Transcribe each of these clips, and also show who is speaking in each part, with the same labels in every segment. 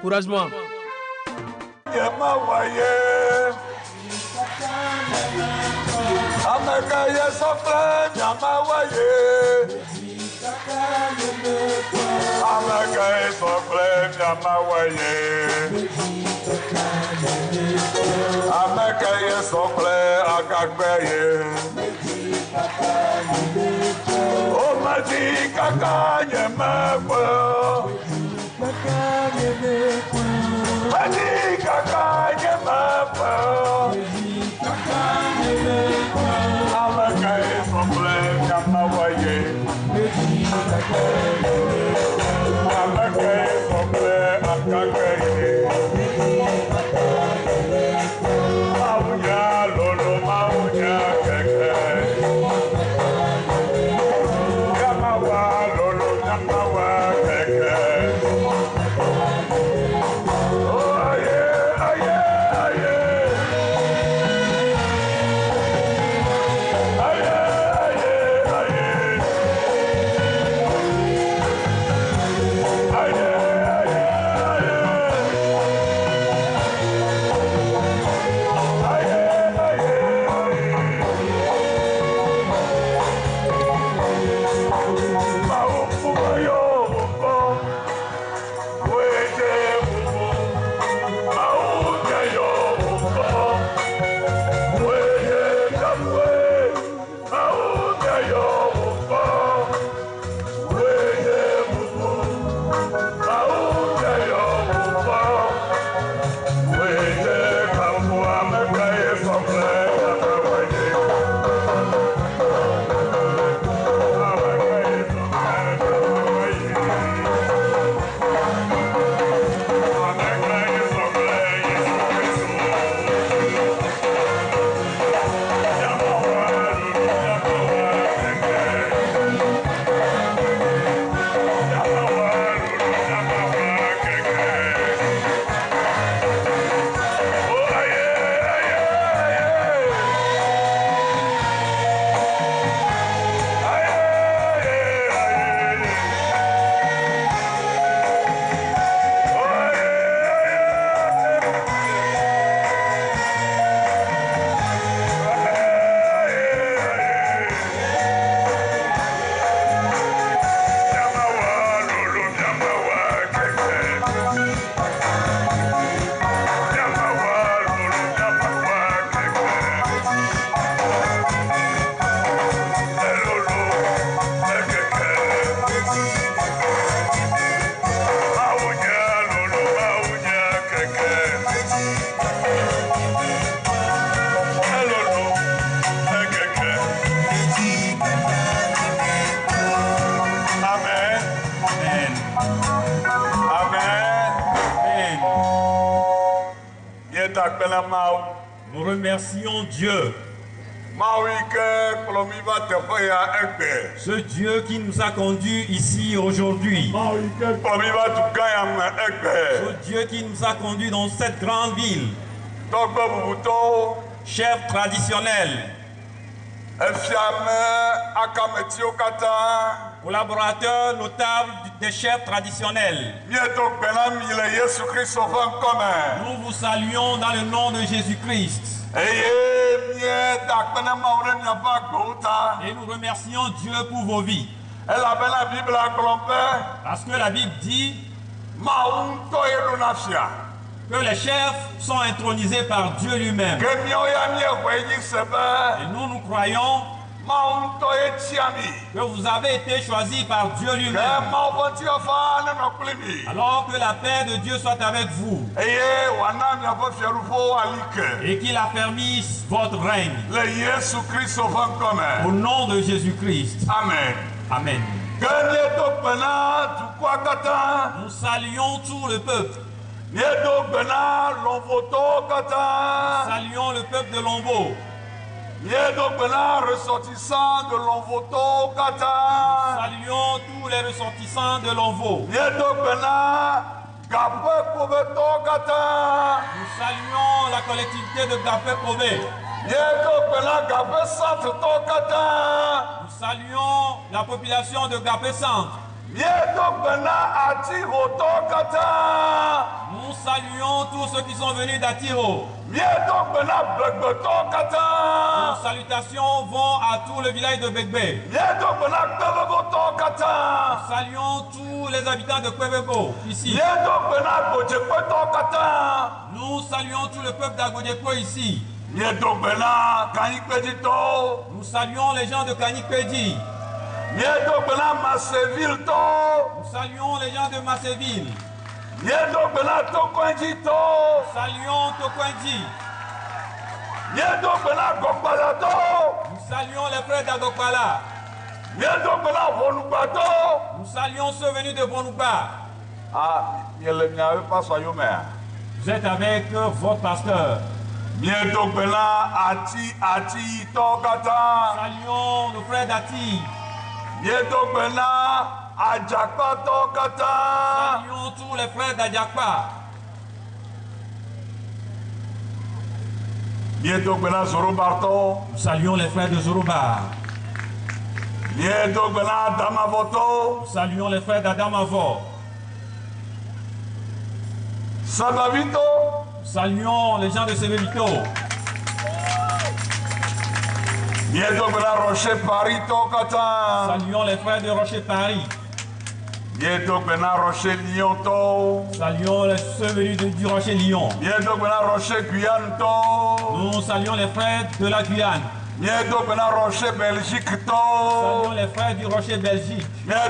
Speaker 1: encouragement.
Speaker 2: Nous remercions Dieu. Ce Dieu qui nous a conduits ici aujourd'hui. Ce Dieu qui nous a conduits dans cette grande ville. Chefs traditionnels. Collaborateurs notables des chefs traditionnels. Nous vous saluons dans le nom de Jésus-Christ. Et nous remercions Dieu pour vos vies. Parce que la Bible dit que les chefs sont intronisés par Dieu lui-même. Et nous croyons que vous avez été choisis par Dieu lui-même. Alors que la paix de Dieu soit avec vous. Et qu'il affermisse votre règne. Au nom de Jésus-Christ. Amen. Amen. Nous saluons tout le peuple. Nous saluons le peuple de Lombo.
Speaker 3: Ressortissants de Lonvoto Kata.
Speaker 2: Saluons tous les ressortissants de Lonvo.
Speaker 3: Nous
Speaker 2: saluons la collectivité de Gapé Kobe. Nous saluons la population de Gapé Centre. Nous saluons tous ceux qui sont venus d'Atiro. Nos salutations vont à tout le village de Begbe. Nous saluons tous les habitants de Kwebego ici. Nous saluons tout le peuple d'Agodeko ici. Nous saluons les gens de Kanikpedi. Nous saluons les gens de Masseville. Nous saluons Tokwenji. Nous saluons les frères d'Agokpala. Nous saluons ceux venus de Bonouba. Vous êtes avec votre pasteur. Nous saluons nos frères d'Ati. Saluons tous les frères d'Adjakpa. Nous saluons les frères de Zorobar. Nous saluons les frères d'Adamavo. Nous saluons les gens de Sebevito. Saluons les frères de Rocher Paris. Saluons ceux venus du Rocher Lyon. Nous saluons les frères de la Guyane. Saluons les frères du Rocher Belgique. Saluons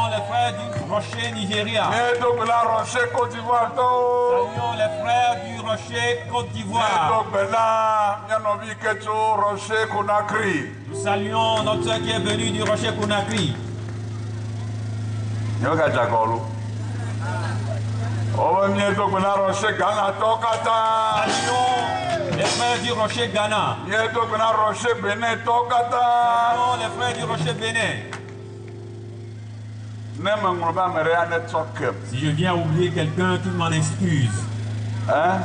Speaker 2: les frères du Rocher Nigeria. Saluons les frères du Rocher Côte d'Ivoire. Nous saluons notre soeur qui est venue du Rocher Conakry. Saluons les frères du Rocher Ghana. Saluons les frères du Rocher Bénin. Si je viens oublier quelqu'un, qu'il m'en excuse.
Speaker 3: Hein?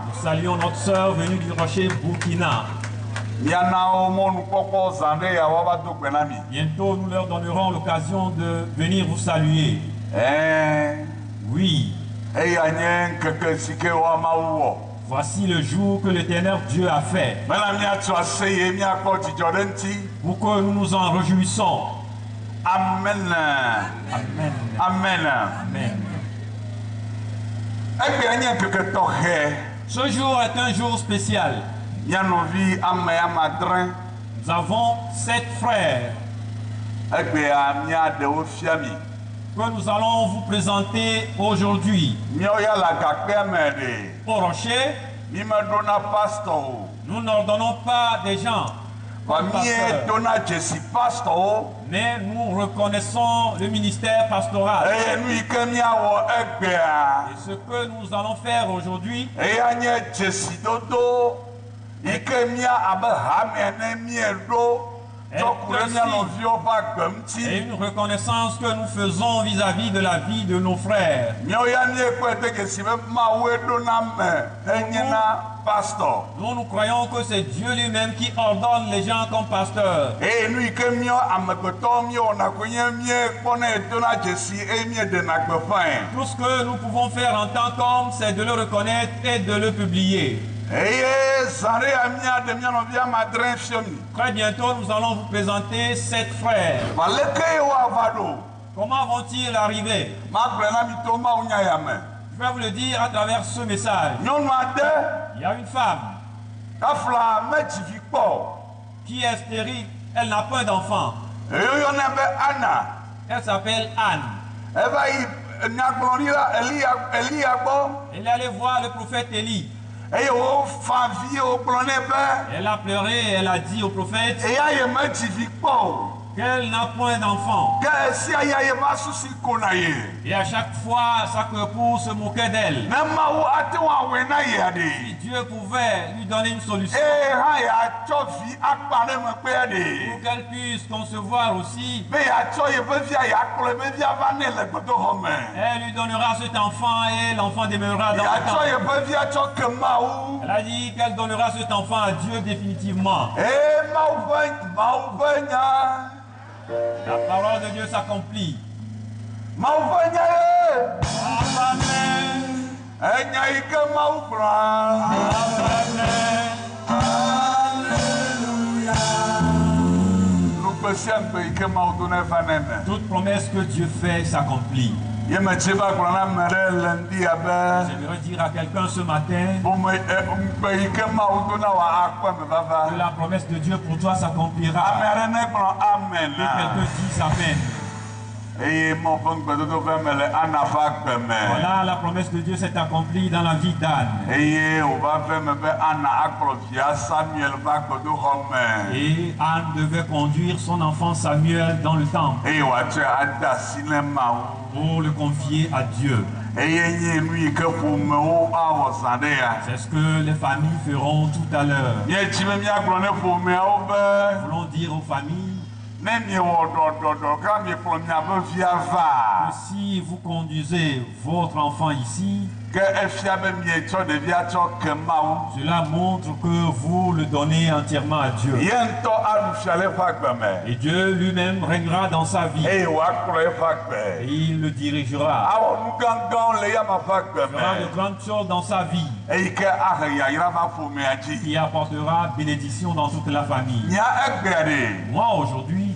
Speaker 2: Nous saluons notre soeur venue du Rocher Burkina. Bientôt, nous leur donnerons l'occasion de venir vous saluer. Oui. Voici le jour que l'Éternel Dieu a fait. Pour que nous nous en réjouissons.
Speaker 3: Amen.
Speaker 2: Amen.
Speaker 3: Amen.
Speaker 2: Amen. Ce jour est un jour spécial. Nous avons 7 frères que nous allons vous présenter aujourd'hui. Au Rocher, nous n'ordonnons pas des gens, mais nous reconnaissons le ministère pastoral. Et ce que nous allons faire aujourd'hui, et une reconnaissance que nous faisons vis-à-vis de la vie de nos frères. Nous croyons que c'est Dieu lui-même qui ordonne les gens comme pasteurs. Tout ce que nous pouvons faire en tant qu'hommes, c'est de le reconnaître et de le publier. Très bientôt, nous allons vous présenter 7 frères. Comment vont-ils arriver? Je vais vous le dire à travers ce message. Il y a une femme qui est stérile, elle n'a pas d'enfant. Elle s'appelle Anne. Elle est allée voir le prophète Élie. Elle a pleuré, elle a dit au prophète, qu'elle n'a point d'enfant.
Speaker 3: Que si aya ye va susi kona ye.
Speaker 2: Et à chaque fois, sa époux se moquait d'elle.
Speaker 3: Na mawu ate wa wena ye ade.
Speaker 2: Si Dieu pouvait lui donner une solution
Speaker 3: Ha ya chofi akpane me pe ade.
Speaker 2: pour qu'elle puisse concevoir aussi,
Speaker 3: Me ya cho ye be via ya kole be via va ne le godo home.
Speaker 2: elle lui donnera cet enfant et l'enfant demeurera dans
Speaker 3: Ya
Speaker 2: le
Speaker 3: cho
Speaker 2: temps.
Speaker 3: ye be via cho ke mawu.
Speaker 2: Elle a dit qu'elle donnera cet enfant à Dieu définitivement.
Speaker 3: Mawu venya.
Speaker 2: La parole de Dieu s'accomplit.
Speaker 3: Mawu venya ye.
Speaker 2: Amen.
Speaker 3: Enya ike mawu bra.
Speaker 2: Amen. Toute promesse que Dieu fait s'accomplit.
Speaker 3: J'aimerais
Speaker 2: dire à quelqu'un ce matin que la promesse de Dieu pour toi s'accomplira. Que quelqu'un dise Amen. Voilà, la promesse de Dieu s'est accomplie dans la vie d'Anne. Et Anne devait conduire son enfant Samuel dans le temple pour le confier à Dieu. C'est ce que les familles feront tout à l'heure. Nous voulons dire aux familles que si vous conduisez votre enfant ici, cela montre que vous le donnez entièrement à Dieu. Et Dieu lui-même régnera dans sa vie. Et il le dirigera. Il fera de grandes choses dans sa vie. Qui apportera bénédiction dans toute la famille. Moi aujourd'hui,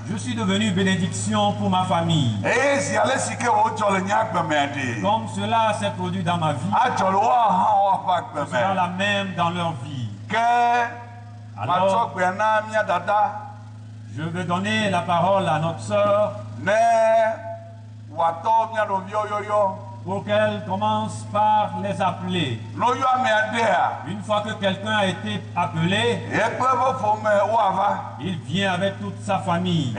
Speaker 2: je suis devenu bénédiction pour ma famille. Comme cela s'est produit dans ma vie, ce sera la même dans leur vie. Alors, je vais donner la parole à notre sœur pour qu'elle commence par les appeler. Une fois que quelqu'un a été appelé, il vient avec toute sa famille.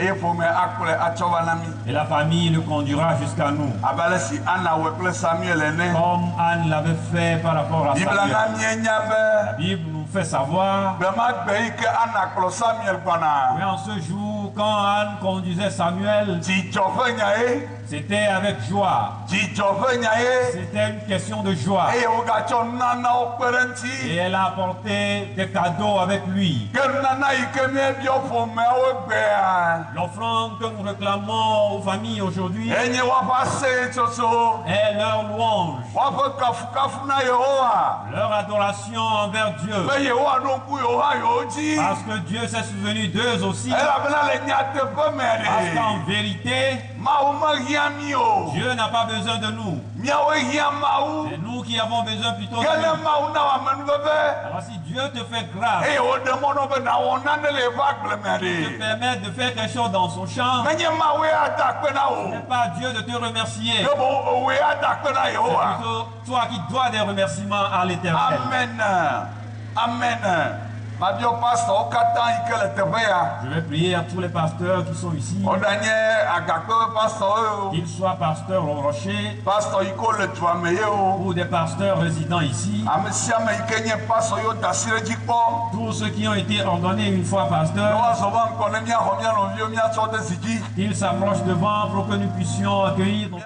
Speaker 2: Et la famille le conduira jusqu'à nous. Comme Anne l'avait fait par rapport à Samuel. La Bible nous fait savoir que en ce jour, quand Anne conduisait Samuel, c'était avec joie. C'était une question de joie. Et elle a apporté des cadeaux avec lui. L'offrande que nous réclamons aux familles aujourd'hui est leur louange, leur adoration envers Dieu. Parce que Dieu s'est souvenu d'eux aussi. Parce qu'en vérité, Dieu n'a pas besoin de nous. C'est nous qui avons besoin plutôt de lui. Alors si Dieu te fait grâce, il te permet de faire quelque chose dans son champ, ce n'est pas Dieu de te remercier. C'est plutôt toi qui dois des remerciements à l'Éternel.
Speaker 3: Amen. Amen.
Speaker 2: Je vais prier à tous les pasteurs qui sont ici, qu'ils soient pasteurs au Rocher ou des pasteurs résidents ici, tous ceux qui ont été ordonnés une fois pasteurs, qu'ils s'approchent devant pour que nous puissions accueillir nos